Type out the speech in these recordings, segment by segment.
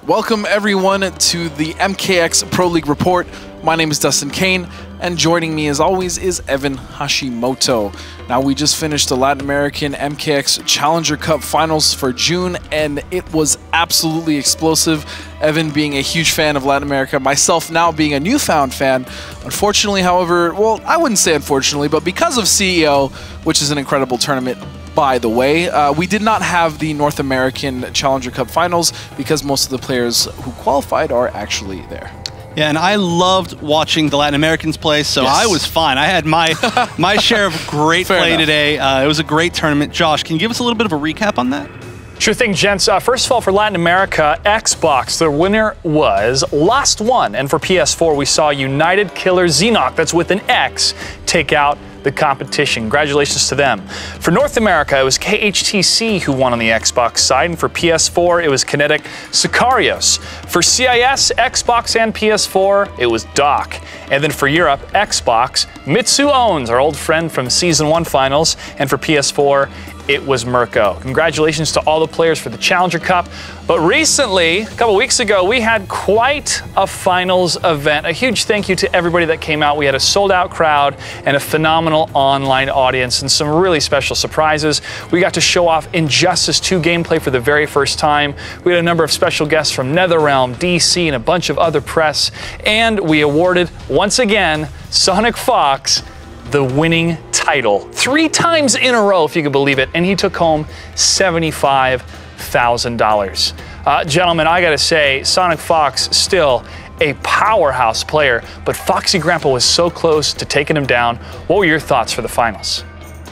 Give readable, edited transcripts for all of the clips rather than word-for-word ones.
Welcome everyone to the MKX Pro League Report. My name is Dustin Kane, and joining me as always is Evan Hashimoto. Now, we just finished the Latin American MKX Challenger Cup Finals for June, and it was absolutely explosive. Evan being a huge fan of Latin America, myself now being a newfound fan. Unfortunately, however, well, I wouldn't say unfortunately, but because of CEO, which is an incredible tournament, by the way, we did not have the North American Challenger Cup Finals because most of the players who qualified are actually there. Yeah, and I loved watching the Latin Americans play, so yes. I was fine. I had my share of great play today. It was a great tournament. Josh, can you give us a little bit of a recap on that? Sure thing, gents. First of all, for Latin America, Xbox, the winner was Lost One. And for PS4, we saw United Killer Xenoc, that's with an X, take out the competition. Congratulations to them. For North America, it was KHTC who won on the Xbox side, and for PS4, it was Kinetic Sicarios. For CIS, Xbox and PS4, it was Doc. And then for Europe, Xbox, Mitsu Owns, our old friend from Season 1 Finals, and for PS4, it was Mirko. Congratulations to all the players for the Challenger Cup. But recently, a couple weeks ago, we had quite a finals event. A huge thank you to everybody that came out. We had a sold-out crowd and a phenomenal online audience and some really special surprises. We got to show off Injustice 2 gameplay for the very first time. We had a number of special guests from NetherRealm, DC, and a bunch of other press. And we awarded, once again, Sonic Fox the winning title 3 times in a row, if you can believe it, and he took home $75,000. Gentlemen, I gotta say, Sonic Fox still a powerhouse player, but Foxy Grandpa was so close to taking him down. What were your thoughts for the finals?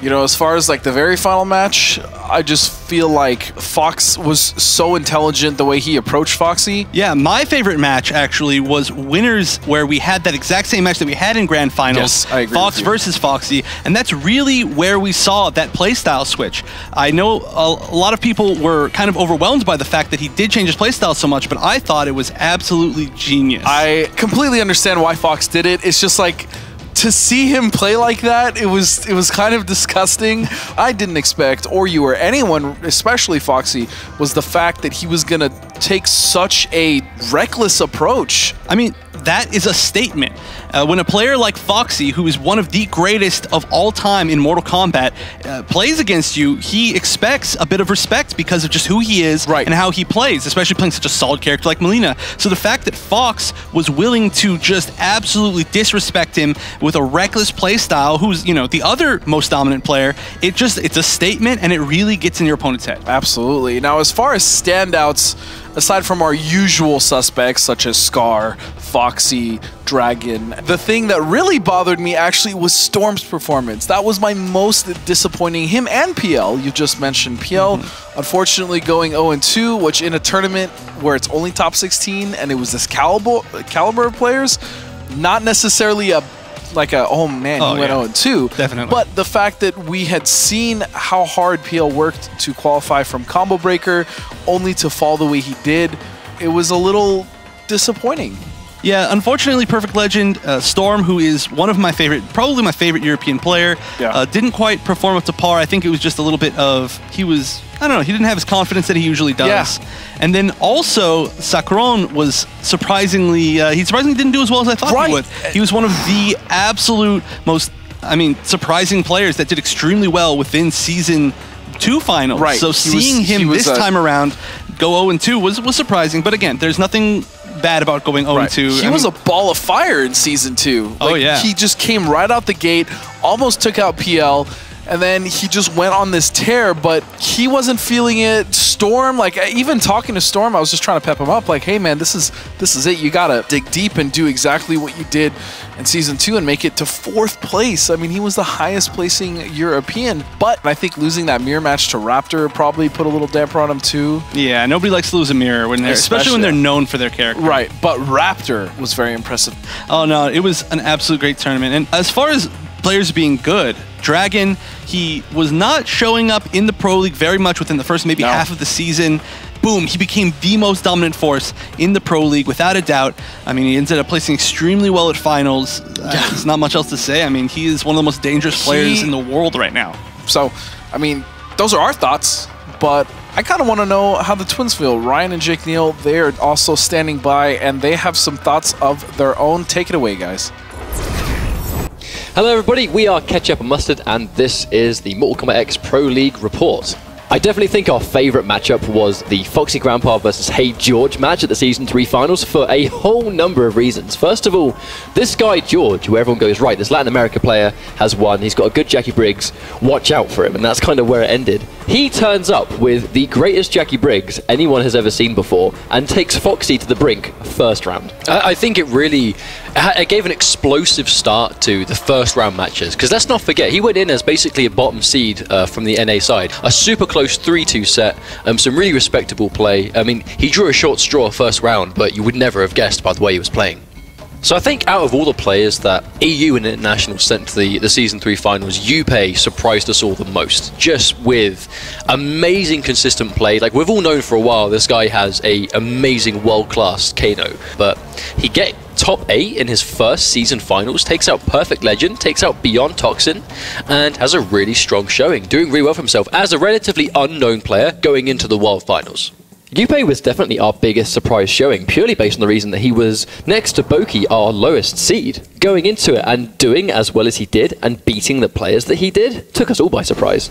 You know, as far as like the very final match, I just feel like Fox was so intelligent the way he approached Foxy. Yeah, my favorite match actually was Winners, where we had that exact same match that we had in Grand Finals. Yes, I agree. Fox versus Foxy, and that's really where we saw that playstyle switch. I know a lot of people were kind of overwhelmed by the fact that he did change his playstyle so much, but I thought it was absolutely genius. I completely understand why Fox did it. It's just like, to see him play like that, it was kind of disgusting. I didn't expect, or you or anyone, especially Foxy, was the fact that he was gonna take such a reckless approach. I mean, that is a statement. When a player like Foxy, who is one of the greatest of all time in Mortal Kombat, plays against you, he expects a bit of respect because of just who he is and how he plays, especially playing such a solid character like Melina. So the fact that Fox was willing to just absolutely disrespect him with a reckless playstyle, who's, you know, the other most dominant player, it's a statement, and it really gets in your opponent's head. Absolutely. Now, as far as standouts, aside from our usual suspects such as Scar, Foxy, Dragon, the thing that really bothered me actually was Storm's performance. That was my most disappointing. Him and PL, you just mentioned PL, unfortunately going 0-2, which in a tournament where it's only top 16 and it was this caliber of players, not necessarily oh man, he went 0-2. Definitely. But the fact that we had seen how hard PL worked to qualify from Combo Breaker, only to fall the way he did, it was a little disappointing. Yeah, unfortunately, Perfect Legend, Storm, who is one of my favorite, probably my favorite European player, didn't quite perform up to par. I think it was just a little bit of, I don't know, he didn't have his confidence that he usually does. Yeah. And then also, Sacron was surprisingly, he surprisingly didn't do as well as I thought he would. He was one of the absolute most, surprising players that did extremely well within Season 2 Finals. Right. So seeing him this time around go 0-2 was surprising. But again, there's nothing bad about going 0-2. He was a ball of fire in Season 2. Like, oh, yeah. He just came right out the gate, almost took out PL, and then he just went on this tear, but he wasn't feeling it. Storm, like, even talking to Storm, I was just trying to pep him up, like, hey man, this is it. You gotta dig deep and do exactly what you did in Season 2 and make it to 4th place. I mean, he was the highest placing European, but I think losing that mirror match to Raptor probably put a little damper on him too. Yeah, nobody likes to lose a mirror, when especially when they're known for their character. Right, but Raptor was very impressive. Oh no, it was an absolute great tournament. And as far as players being good, Dragon, he was not showing up in the Pro League very much within the first maybe half of the season. Boom, he became the most dominant force in the Pro League, without a doubt. I mean, he ended up placing extremely well at finals. There's not much else to say. I mean, he is one of the most dangerous players in the world right now. So, I mean, those are our thoughts, but I kind of want to know how the Twins feel. Ryan and Jake Neal, they are also standing by, and they have some thoughts of their own. Take it away, guys. Hello everybody, we are Ketchup and Mustard, and this is the Mortal Kombat X Pro League report. I definitely think our favourite matchup was the Foxy Grandpa versus Hey George match at the Season 3 finals for a whole number of reasons. First of all, this guy George, who everyone goes, right, this Latin America player has won, he's got a good Jackie Briggs, watch out for him, and that's kind of where it ended. He turns up with the greatest Jackie Briggs anyone has ever seen before and takes Foxy to the brink first round. I think it gave an explosive start to the first round matches, because let's not forget, he went in as basically a bottom seed from the NA side. A super close 3-2 set, some really respectable play. I mean, he drew a short straw first round, but you would never have guessed by the way he was playing. So I think out of all the players that EU and International sent to the Season 3 finals, Yuppei surprised us all the most, just with amazing consistent play. Like, we've all known for a while this guy has a amazing world-class Kano, but he get top 8 in his first season finals, takes out Perfect Legend, takes out Beyond Toxin, and has a really strong showing, doing really well for himself as a relatively unknown player going into the World Finals. Yuppei was definitely our biggest surprise showing, purely based on the reason that he was next to Boki, our lowest seed. Going into it and doing as well as he did and beating the players that he did took us all by surprise.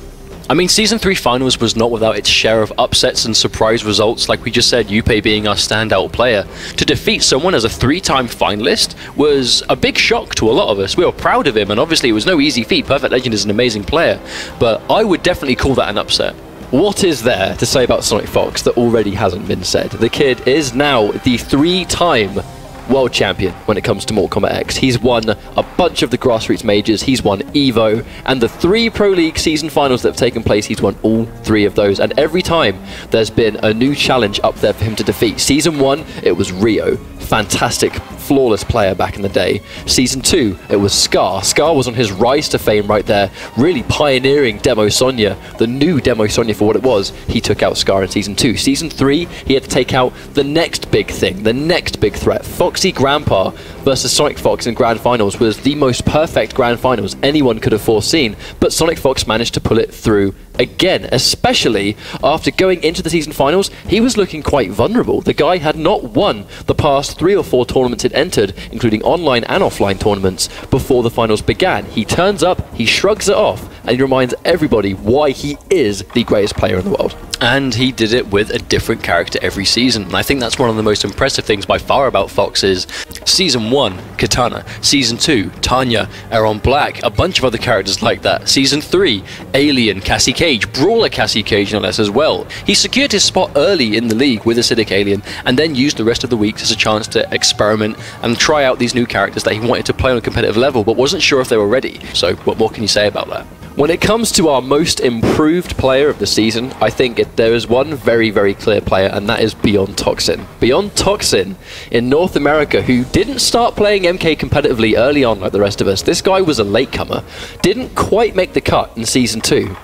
I mean, Season 3 finals was not without its share of upsets and surprise results, like we just said, Yuppei being our standout player. To defeat someone as a 3-time finalist was a big shock to a lot of us. We were proud of him, and obviously it was no easy feat. Perfect Legend is an amazing player, but I would definitely call that an upset. What is there to say about Sonic Fox that already hasn't been said? The kid is now the 3-time world champion when it comes to Mortal Kombat X. He's won a bunch of the grassroots majors, he's won EVO, and the 3 Pro League season finals that have taken place, he's won all 3 of those. And every time there's been a new challenge up there for him to defeat. Season 1, it was Rio. Fantastic, flawless player back in the day. Season 2, it was Scar. Scar was on his rise to fame right there, really pioneering Demo Sonya, the new Demo Sonya for what it was. He took out Scar in Season 2. Season 3, he had to take out the next big thing, the next big threat. Foxy Grandpa versus Sonic Fox in Grand Finals was the most perfect Grand Finals anyone could have foreseen, but Sonic Fox managed to pull it through again, especially after going into the season finals. He was looking quite vulnerable. The guy had not won the past 3 or 4 tournaments he'd entered, including online and offline tournaments, before the finals began. He turns up, he shrugs it off, and he reminds everybody why he is the greatest player in the world. And he did it with a different character every season. And I think that's one of the most impressive things by far about Fox is Season 1, Katana. Season 2, Tanya, Aaron Black, a bunch of other characters like that. Season 3, Alien, Cassie Cage, Brawler Cassie Cage no less as well. He secured his spot early in the league with Acidic Alien and then used the rest of the weeks as a chance to experiment and try out these new characters that he wanted to play on a competitive level but wasn't sure if they were ready. So what more can you say about that? When it comes to our most improved player of the season, I think there is one very, very clear player, and that is Beyond Toxin. Beyond Toxin in North America, who didn't start playing MK competitively early on like the rest of us. This guy was a latecomer, didn't quite make the cut in Season 2.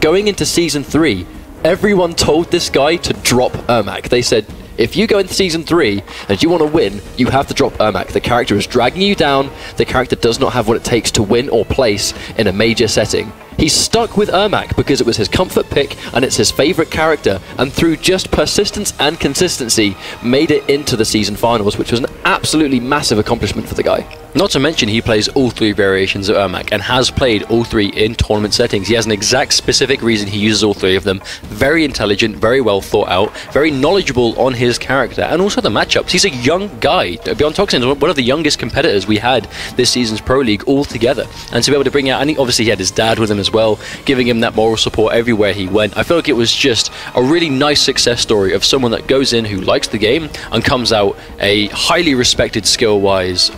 Going into Season 3, everyone told this guy to drop Ermac. They said, if you go into Season 3 and you want to win, you have to drop Ermac. The character is dragging you down. The character does not have what it takes to win or place in a major setting. He's stuck with Ermac because it was his comfort pick and it's his favorite character, and through just persistence and consistency made it into the season finals, which was an absolutely massive accomplishment for the guy. Not to mention he plays all 3 variations of Ermac and has played all 3 in tournament settings. He has an exact specific reason he uses all 3 of them. Very intelligent, very well thought out, very knowledgeable on his character and also the matchups. He's a young guy. Beyond Toxin is one of the youngest competitors we had this season's Pro League altogether. And to be able to bring out, and obviously he had his dad with him as well, giving him that moral support everywhere he went. I feel like it was just a really nice success story of someone that goes in who likes the game and comes out a highly respected skill-wise,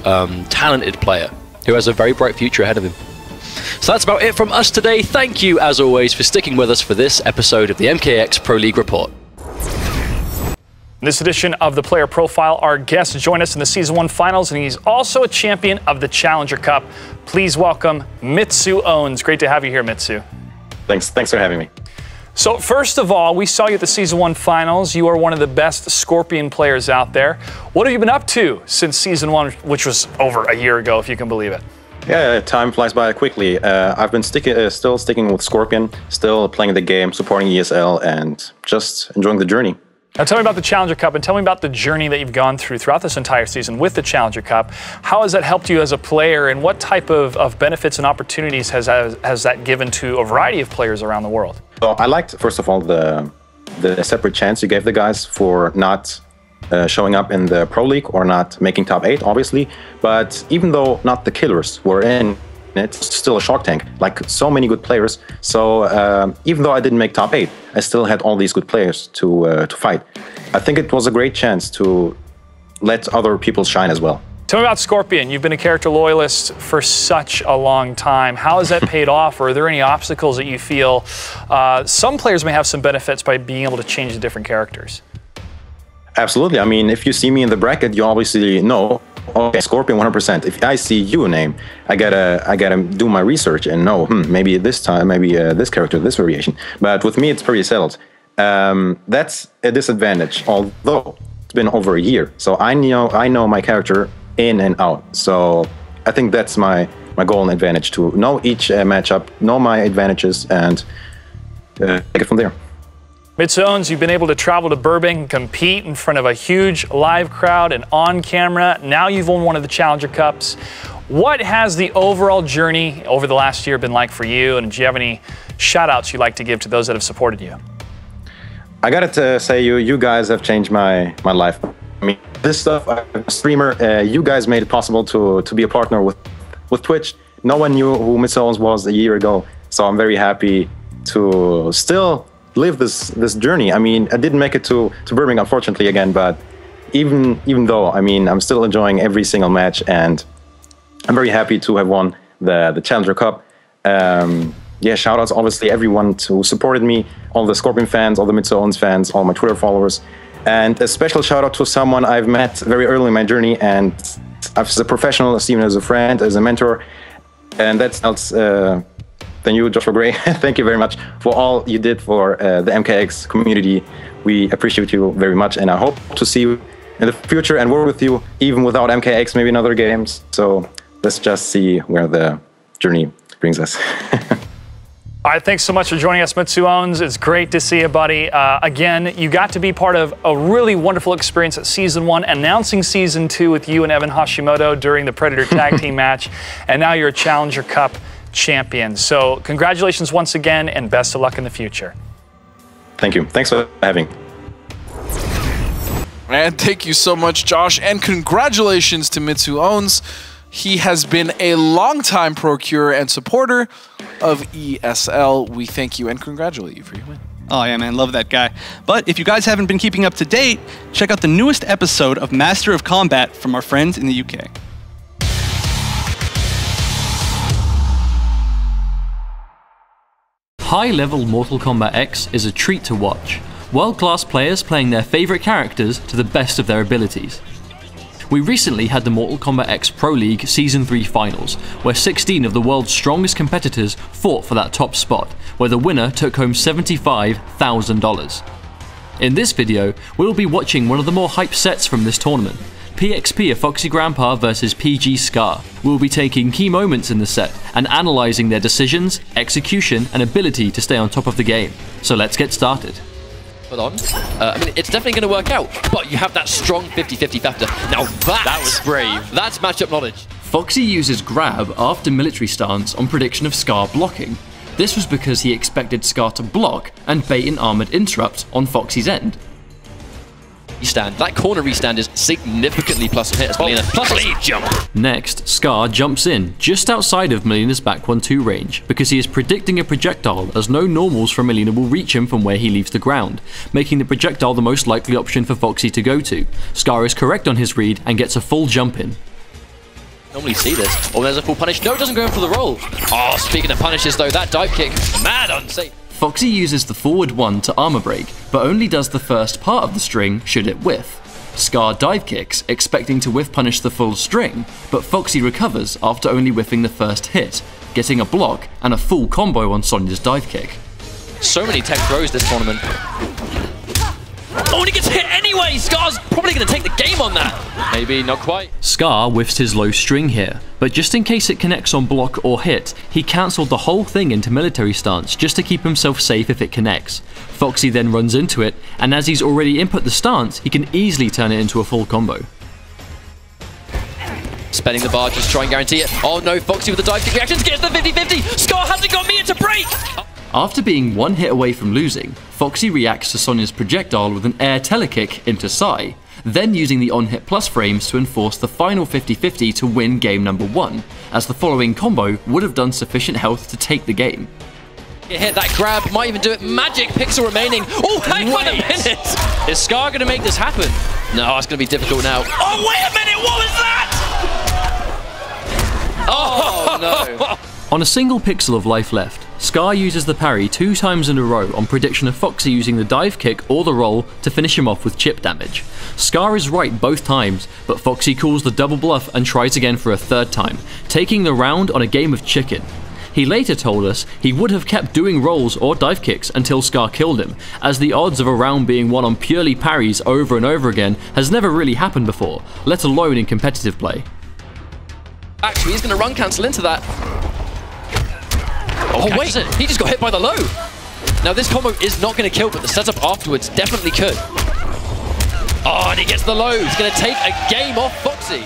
talented player who has a very bright future ahead of him. So that's about it from us today. Thank you, as always, for sticking with us for this episode of the MKX Pro League Report. In this edition of the Player Profile, our guests join us in the Season 1 Finals, and he's also a champion of the Challenger Cup. Please welcome Mitsu Owens. Great to have you here, Mitsu. Thanks for having me. So first of all, we saw you at the Season 1 Finals. You are one of the best Scorpion players out there. What have you been up to since Season 1, which was over a year ago, if you can believe it? Yeah, time flies by quickly. I've been still sticking with Scorpion, still playing the game, supporting ESL, and just enjoying the journey. Now tell me about the Challenger Cup and tell me about the journey that you've gone through throughout this entire season with the Challenger Cup. How has that helped you as a player, and what type of benefits and opportunities has that given to a variety of players around the world? So I liked, first of all, the separate chance you gave the guys for not showing up in the Pro League or not making top 8, obviously. But even though not the killers were in, it's still a Shark Tank, like so many good players. So even though I didn't make top 8, I still had all these good players to fight. I think it was a great chance to let other people shine as well. Tell me about Scorpion. You've been a character loyalist for such a long time. How has that paid off? Or are there any obstacles that you feel some players may have some benefits by being able to change the different characters? Absolutely. I mean, if you see me in the bracket, you obviously know, okay, Scorpion 100%. If I see you name, I gotta do my research and know, maybe this time, maybe this character, this variation. But with me, it's pretty settled. That's a disadvantage, although it's been over a year. So I know my character in and out. So I think that's my goal and advantage, to know each matchup, know my advantages, and take it from there. Mitsuones, you've been able to travel to Burbank and compete in front of a huge live crowd and on camera. Now you've won one of the Challenger Cups. What has the overall journey over the last year been like for you? And do you have any shout outs you'd like to give to those that have supported you? I gotta say, you guys have changed my life. I mean, this stuff, I'm a streamer. You guys made it possible to be a partner with Twitch. No one knew who Mitsuones was a year ago. So I'm very happy to still live this journey. I mean, I didn't make it to Burbank, unfortunately, again, but even though, I mean, I'm still enjoying every single match, and I'm very happy to have won the Challenger Cup. Yeah, shout outs, obviously, everyone who supported me, all the Scorpion fans, all the Mitsuones fans, all my Twitter followers, and a special shout out to someone I've met very early in my journey, and as a professional, even as a friend, as a mentor, and that's than you, Joshua Gray. Thank you very much for all you did for the MKX community. We appreciate you very much, and I hope to see you in the future and work with you even without MKX, maybe in other games. So let's just see where the journey brings us. All right, thanks so much for joining us, Mitsuones. It's great to see you, buddy. Again, you got to be part of a really wonderful experience at Season 1, announcing Season 2 with you and Evan Hashimoto during the Predator Tag Team match, and now you're a Challenger Cup champion. So congratulations once again, and best of luck in the future. Thank you. Thanks for having me. And thank you so much, Josh, and congratulations to Mitsuones. He has been a longtime procurer and supporter of ESL. We thank you and congratulate you for your win. Oh yeah, man, love that guy. But if you guys haven't been keeping up to date, check out the newest episode of Master of Combat from our friends in the UK. High-level Mortal Kombat X is a treat to watch. World-class players playing their favourite characters to the best of their abilities. We recently had the Mortal Kombat X Pro League Season 3 finals, where 16 of the world's strongest competitors fought for that top spot, where the winner took home $75,000. In this video, we'll be watching one of the more hyped sets from this tournament, PXP of Foxy Grandpa vs PG Scar. We'll be taking key moments in the set and analysing their decisions, execution and ability to stay on top of the game. So let's get started. On. I mean, it's definitely going to work out, but you have that strong 50-50 factor. Now that was brave. That's matchup knowledge. Foxy uses grab after military stance on prediction of Scar blocking. This was because he expected Scar to block and bait an armoured interrupt on Foxy's end. Restand. That corner restand is significantly plus a hit as Melina. Plus lead jump. Next, Scar jumps in just outside of Melina's back 1-2 range because he is predicting a projectile, as no normals from Melina will reach him from where he leaves the ground, making the projectile the most likely option for Foxy to go to. Scar is correct on his read and gets a full jump in. Normally see this. Oh, there's a full punish. No, it doesn't go in for the roll. Oh, speaking of punishes though, that dive kick, mad unsafe. Foxy uses the forward 1 to armor break, but only does the first part of the string should it whiff. Scar dive kicks, expecting to whiff punish the full string, but Foxy recovers after only whiffing the first hit, getting a block and a full combo on Sonya's dive kick. So many tech throws this tournament. Oh, and he gets hit anyway! Scar's probably going to take the game on that. Maybe not quite. Scar whiffs his low string here, but just in case it connects on block or hit, he cancelled the whole thing into military stance just to keep himself safe if it connects. Foxy then runs into it, and as he's already input the stance, he can easily turn it into a full combo. Spending the bar, just try and guarantee it. Oh no, Foxy with the dive kick reaction to get to the 50-50. Scar hasn't got Mia to break! After being one hit away from losing, Foxy reacts to Sonya's projectile with an air telekick into Psy, then using the on-hit plus frames to enforce the final 50-50 to win game number 1, as the following combo would have done sufficient health to take the game. Hit that grab, might even do it. Magic pixel remaining. Oh, hang on a minute! Is Scar going to make this happen? No, it's going to be difficult now. Oh, wait a minute, what was that? Oh, no. On a single pixel of life left, Scar uses the parry 2 times in a row on prediction of Foxy using the dive kick or the roll to finish him off with chip damage. Scar is right both times, but Foxy calls the double bluff and tries again for a 3rd time, taking the round on a game of chicken. He later told us he would have kept doing rolls or dive kicks until Scar killed him, as the odds of a round being won on purely parries over and over again has never really happened before, let alone in competitive play. Actually, he's going to run cancel into that. Oh wait, he just got hit by the low. Now this combo is not going to kill, but the setup afterwards definitely could. Oh, and he gets the low. He's going to take a game off Foxy.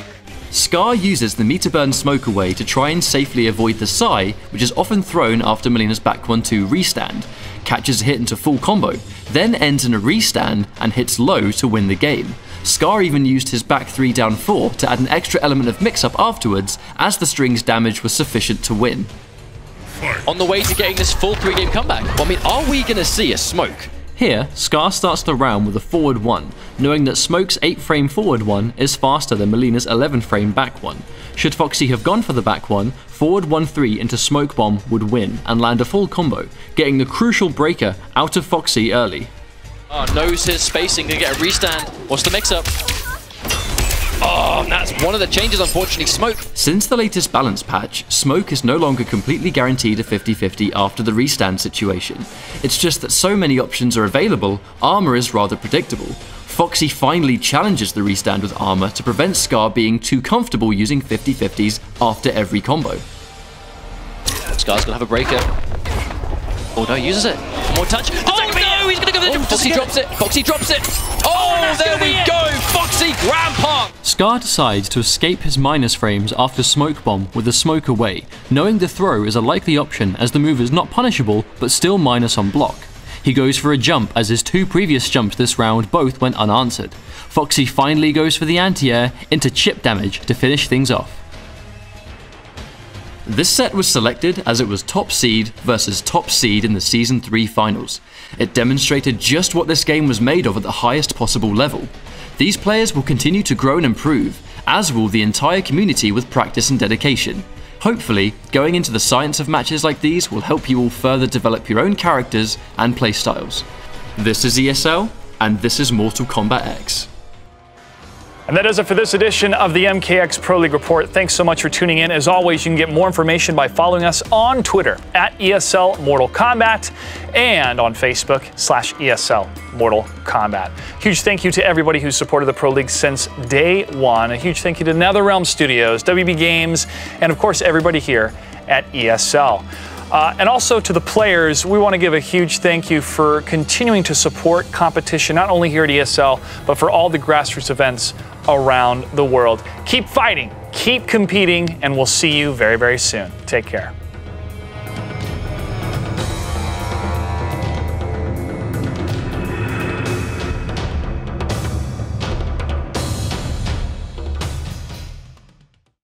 Scar uses the meter burn smoke away to try and safely avoid the Psy, which is often thrown after Melina's back 1-2 restand, catches a hit into full combo, then ends in a restand and hits low to win the game. Scar even used his back 3 down 4 to add an extra element of mix-up afterwards, as the string's damage was sufficient to win. On the way to getting this full 3-game comeback. Well, I mean, are we going to see a smoke? Here, Scar starts the round with a forward 1, knowing that Smoke's 8-frame forward 1 is faster than Melina's 11-frame back 1. Should Foxy have gone for the back 1, forward 1-3 into Smoke Bomb would win and land a full combo, getting the crucial breaker out of Foxy early. Oh, knows his spacing to get a restand. What's the mix-up? Oh, that's one of the changes, unfortunately. Smoke. Since the latest balance patch, Smoke is no longer completely guaranteed a 50-50 after the restand situation. It's just that so many options are available, Armor is rather predictable. Foxy finally challenges the restand with Armor to prevent Scar being too comfortable using 50-50s after every combo. Scar's gonna have a breaker. Oh no, uses it. One more touch. Oh no, he's gonna go for the Foxy drops it. Foxy drops it. Oh, there we go. Foxy Grand Park. Scar decides to escape his minus frames after Smoke Bomb with a smoke away, knowing the throw is a likely option as the move is not punishable but still minus on block. He goes for a jump as his 2 previous jumps this round both went unanswered. Foxy finally goes for the anti-air into chip damage to finish things off. This set was selected as it was top seed versus top seed in the Season 3 finals. It demonstrated just what this game was made of at the highest possible level. These players will continue to grow and improve, as will the entire community with practice and dedication. Hopefully, going into the science of matches like these will help you all further develop your own characters and playstyles. This is ESL, and this is Mortal Kombat X. And that does it for this edition of the MKX Pro League Report. Thanks so much for tuning in. As always, you can get more information by following us on Twitter at ESL Mortal Kombat and on Facebook /ESL Mortal Kombat. Huge thank you to everybody who's supported the Pro League since day one. A huge thank you to NetherRealm Studios, WB Games, and of course everybody here at ESL. And also to the players, we want to give a huge thank you for continuing to support competition, not only here at ESL, but for all the grassroots events around the world. Keep fighting, keep competing, and we'll see you very, very soon. Take care.